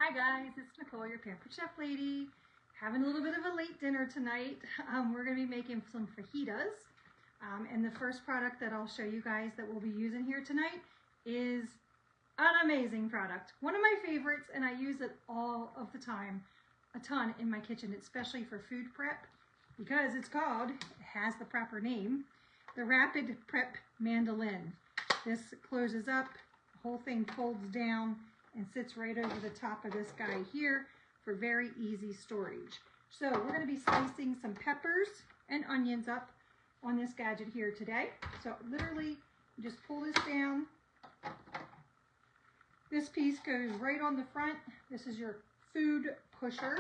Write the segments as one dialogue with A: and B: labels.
A: Hi guys, it's Nicole, your Pampered Chef Lady. Having a little bit of a late dinner tonight. We're going to be making some fajitas. And the first product that I'll show you guys that we'll be using here tonight is an amazing product. One of my favorites, and I use it all of the time, a ton in my kitchen, especially for food prep, because it has the proper name, the Rapid Prep Mandolin. This closes up, the whole thing folds down, and sits right over the top of this guy here for very easy storage. So we're going to be slicing some peppers and onions up on this gadget here today. So literally just pull this down. This piece goes right on the front. This is your food pusher.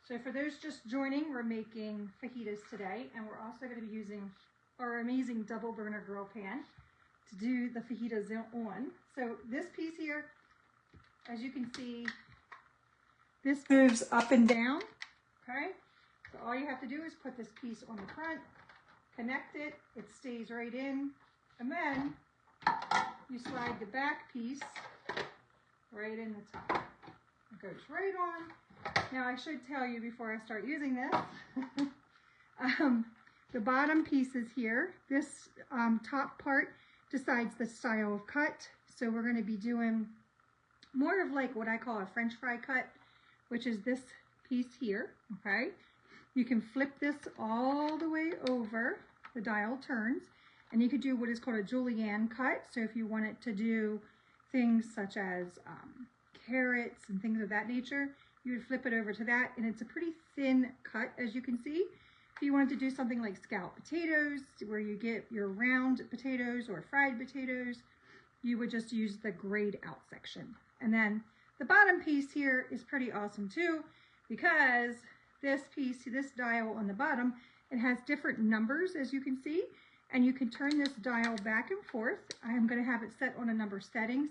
A: So for those just joining, we're making fajitas today, and we're also going to be using our amazing double burner grill pan to do the fajitas on. So this piece here, as you can see, this moves up and down, okay? So all you have to do is put this piece on the front, connect it, it stays right in, and then you slide the back piece right in the top. It goes right on. Now I should tell you before I start using this, the bottom pieces here, this top part decides the style of cut. So we're going to be doing more of like what I call a French fry cut, which is this piece here, okay? You can flip this all the way over, the dial turns, and you could do what is called a julienne cut. So if you wanted to do things such as carrots and things of that nature, you would flip it over to that, and it's a pretty thin cut, as you can see. If you wanted to do something like scalloped potatoes, where you get your round potatoes or fried potatoes, you would just use the grayed out section. And then the bottom piece here is pretty awesome too, because this piece, this dial on the bottom, it has different numbers, as you can see, and you can turn this dial back and forth. I am going to have it set on a number setting.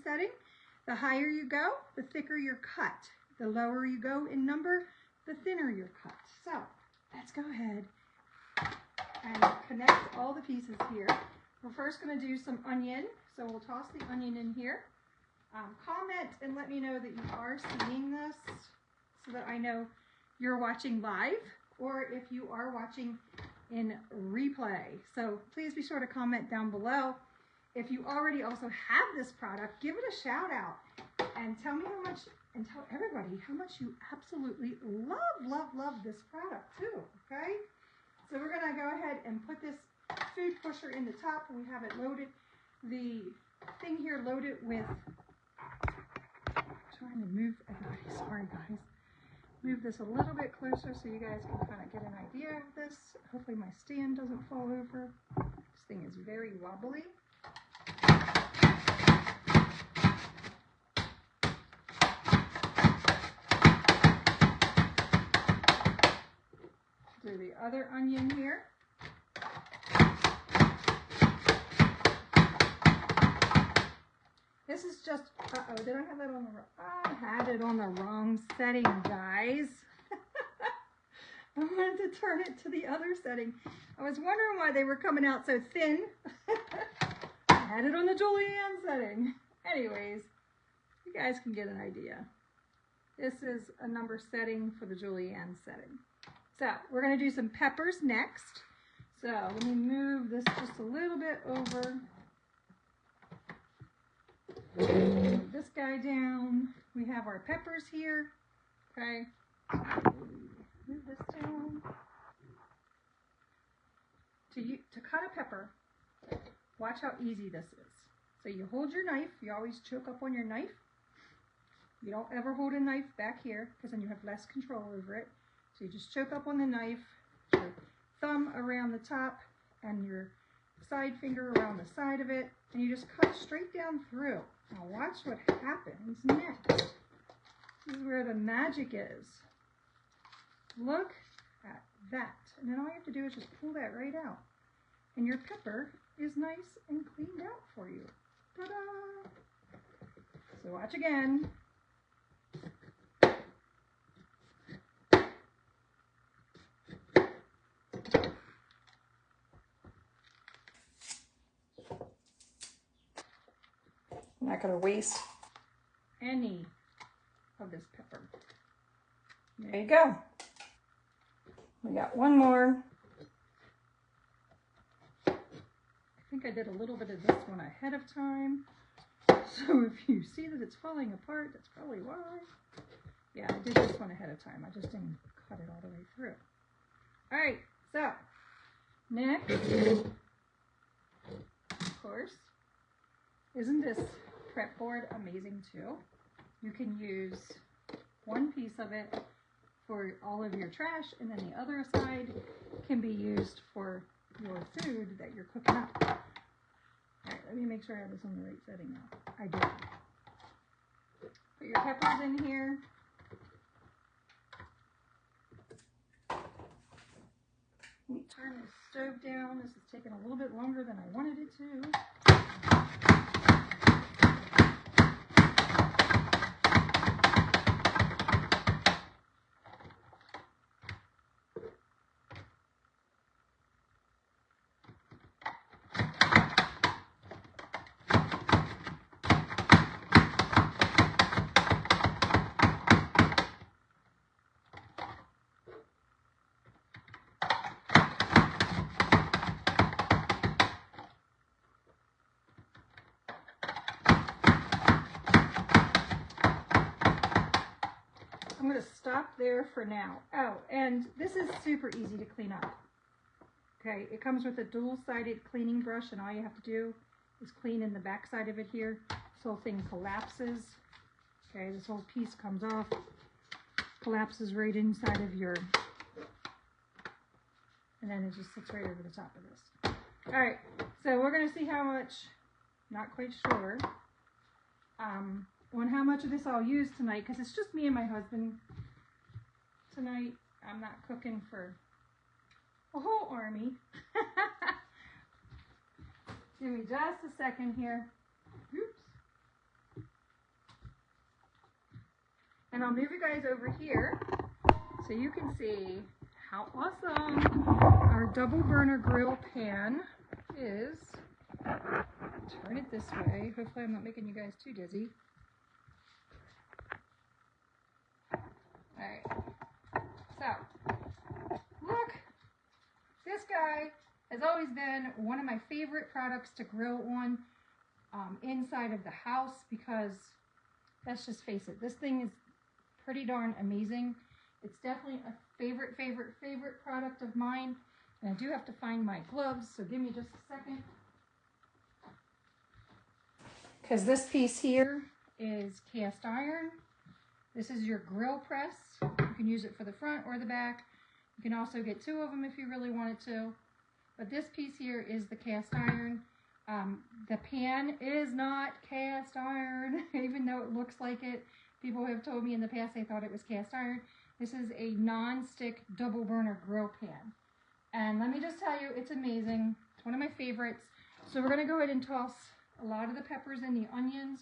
A: The higher you go, the thicker your cut. The lower you go in number, the thinner your cut. So let's go ahead and connect all the pieces here. We're first going to do some onion, so we'll toss the onion in here. Comment and let me know that you are seeing this so that I know you're watching live, or if you are watching in replay. So please be sure to comment down below. If you already also have this product, give it a shout out and tell me how much, and tell everybody how much you absolutely love this product too, okay? So we're gonna go ahead and put this food pusher in the top. We have it loaded. The thing here loaded with, trying to move everybody, sorry guys, move this a little bit closer so you guys can kind of get an idea of this. Hopefully my stand doesn't fall over. This thing is very wobbly. Do the other onion here. This is just, did I have that on the wrong? I had it on the wrong setting, guys. I wanted to turn it to the other setting. I was wondering why they were coming out so thin. I had it on the julienne setting. Anyways, you guys can get an idea. This is a number setting for the julienne setting. So we're going to do some peppers next. So let me move this just a little bit over. Move this guy down. We have our peppers here. Okay. Move this down. To cut a pepper, watch how easy this is. So you hold your knife. You always choke up on your knife. You don't ever hold a knife back here, because then you have less control over it. So you just choke up on the knife, your thumb around the top, and your side finger around the side of it, and you just cut straight down through. Now watch what happens next. This is where the magic is. Look at that. And then all you have to do is just pull that right out. And your pepper is nice and cleaned out for you. Ta-da! So watch again. I'm not going to waste any of this pepper. There you go. We got one more. I think I did a little bit of this one ahead of time. So if you see that it's falling apart, that's probably why. Yeah, I did this one ahead of time. I just didn't cut it all the way through. All right, so next, of course, isn't this prep board amazing too? You can use one piece of it for all of your trash, and then the other side can be used for your food that you're cooking up. All right, let me make sure I have this on the right setting now. I do. Put your peppers in here. Let me turn this stove down. This is taking a little bit longer than I wanted it to. I'm going to stop there for now. Oh, and this is super easy to clean up. Okay, it comes with a dual-sided cleaning brush, and all you have to do is clean in the back side of it here. This whole thing collapses. Okay, this whole piece comes off, collapses right inside of your, and then it just sits right over the top of this. All right, so we're going to see how much, not quite sure, on how much of this I'll use tonight, because it's just me and my husband tonight. I'm not cooking for a whole army. Give me just a second here. Oops. And I'll move you guys over here so you can see how awesome our double burner grill pan is. Turn it this way. Hopefully I'm not making you guys too dizzy. Alright, so, look, this guy has always been one of my favorite products to grill on inside of the house, because let's just face it, this thing is pretty darn amazing. It's definitely a favorite product of mine, and I do have to find my gloves, so give me just a second. Because this piece here is cast iron. This is your grill press. You can use it for the front or the back. You can also get two of them if you really wanted to. But this piece here is the cast iron. The pan is not cast iron, even though it looks like it. People have told me in the past they thought it was cast iron. This is a non-stick double burner grill pan. And let me just tell you, it's amazing. It's one of my favorites. So we're gonna go ahead and toss a lot of the peppers and the onions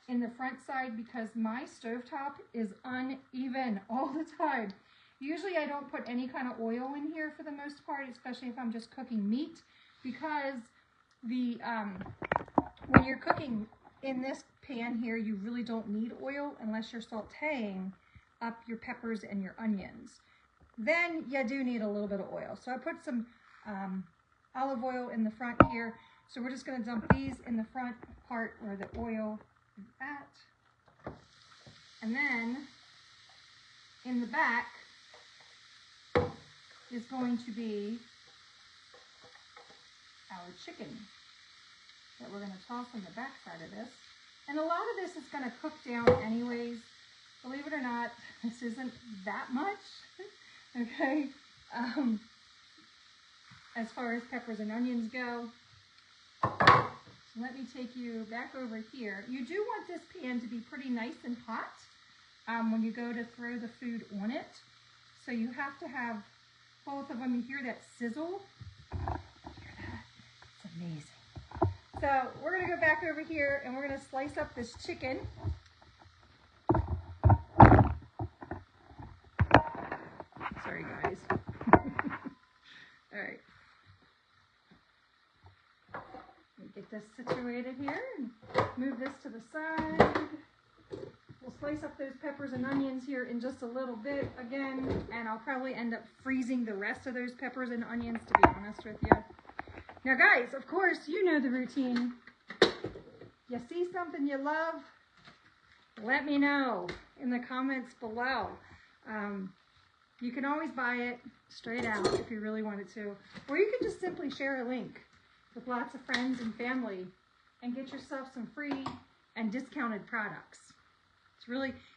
A: in the front side, because my stovetop is uneven all the time. Usually I don't put any kind of oil in here for the most part, especially if I'm just cooking meat, because the when you're cooking in this pan here, you really don't need oil unless you're sauteing up your peppers and your onions. Then you do need a little bit of oil. So I put some olive oil in the front here. So we're just going to dump these in the front part where the oil is at. And then in the back is going to be our chicken that we're going to toss on the back side of this. And a lot of this is going to cook down anyways. Believe it or not, this isn't that much, okay, as far as peppers and onions go. So let me take you back over here. You do want this pan to be pretty nice and hot when you go to throw the food on it. So you have to have both of them. You hear that sizzle? Hear that? It's amazing. So we're going to go back over here and we're going to slice up this chicken. Sorry guys. All right. Let me get this situated here and move this to the side. We'll slice up those peppers and onions here in just a little bit again, and I'll probably end up freezing the rest of those peppers and onions, to be honest with you. Now guys, of course, you know the routine. You see something you love, let me know in the comments below. You can always buy it straight out if you really wanted to, or you can just simply share a link with lots of friends and family and get yourself some free and discounted products.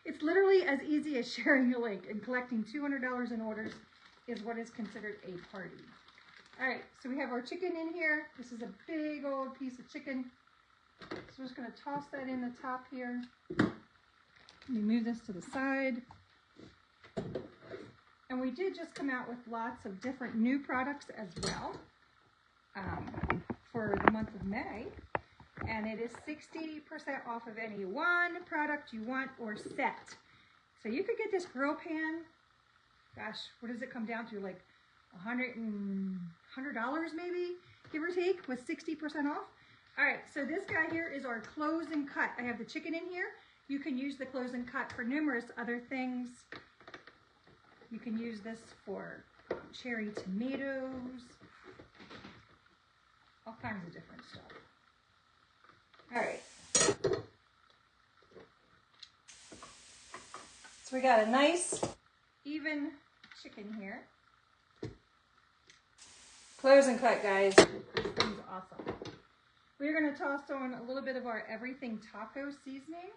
A: It's literally as easy as sharing a link, and collecting $200 in orders is what is considered a party. All right, so we have our chicken in here. This is a big old piece of chicken. So we're just gonna toss that in the top here. Let me move this to the side. And we did just come out with lots of different new products as well for the month of May. And it is 60% off of any one product you want or set. So you could get this grill pan, gosh, what does it come down to? Like $100 maybe, give or take, with 60% off. All right, so this guy here is our close and cut. I have the chicken in here. You can use the close and cut for numerous other things. You can use this for cherry tomatoes, all kinds of different stuff. All right. So we got a nice, even chicken here. Close and cut, guys. This thing's awesome. We're gonna toss on a little bit of our everything taco seasoning.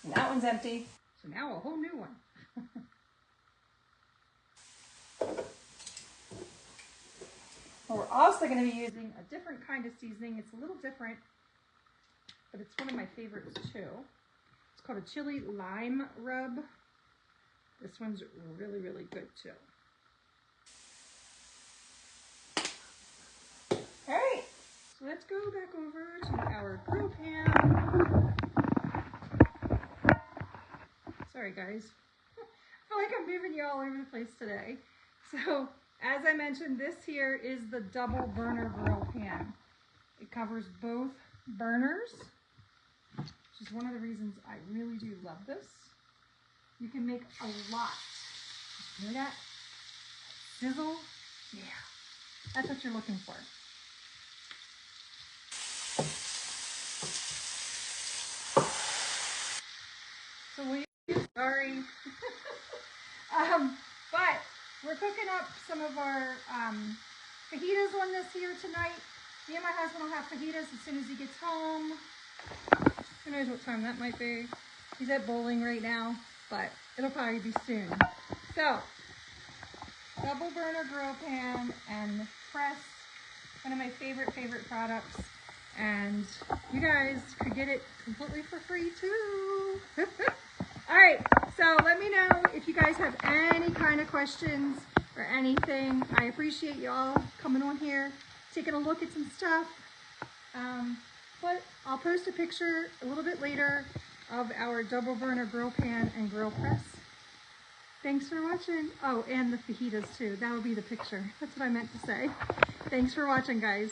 A: And that one's empty. So now a whole new one. We're also going to be using a different kind of seasoning. It's a little different, but it's one of my favorites too. It's called a chili lime rub. This one's really, really good too. All right, so let's go back over to our grill pan. Sorry guys, I feel like I'm moving you all over the place today. So as I mentioned, this here is the double burner grill pan. It covers both burners, which is one of the reasons I really do love this. You can make a lot. You hear that? Sizzle? Yeah, that's what you're looking for. So sorry. But we're cooking up some of our fajitas on this here tonight. Me and my husband will have fajitas as soon as he gets home. Who knows what time that might be. He's at bowling right now, but it'll probably be soon. So, double burner grill pan and press, one of my favorite products. And you guys could get it completely for free too. All right, so let me know if you guys have any kind of questions or anything. I appreciate y'all coming on here, taking a look at some stuff. But I'll post a picture a little bit later of our double burner grill pan and grill press. Thanks for watching. Oh, and the fajitas too. That will be the picture. That's what I meant to say. Thanks for watching, guys.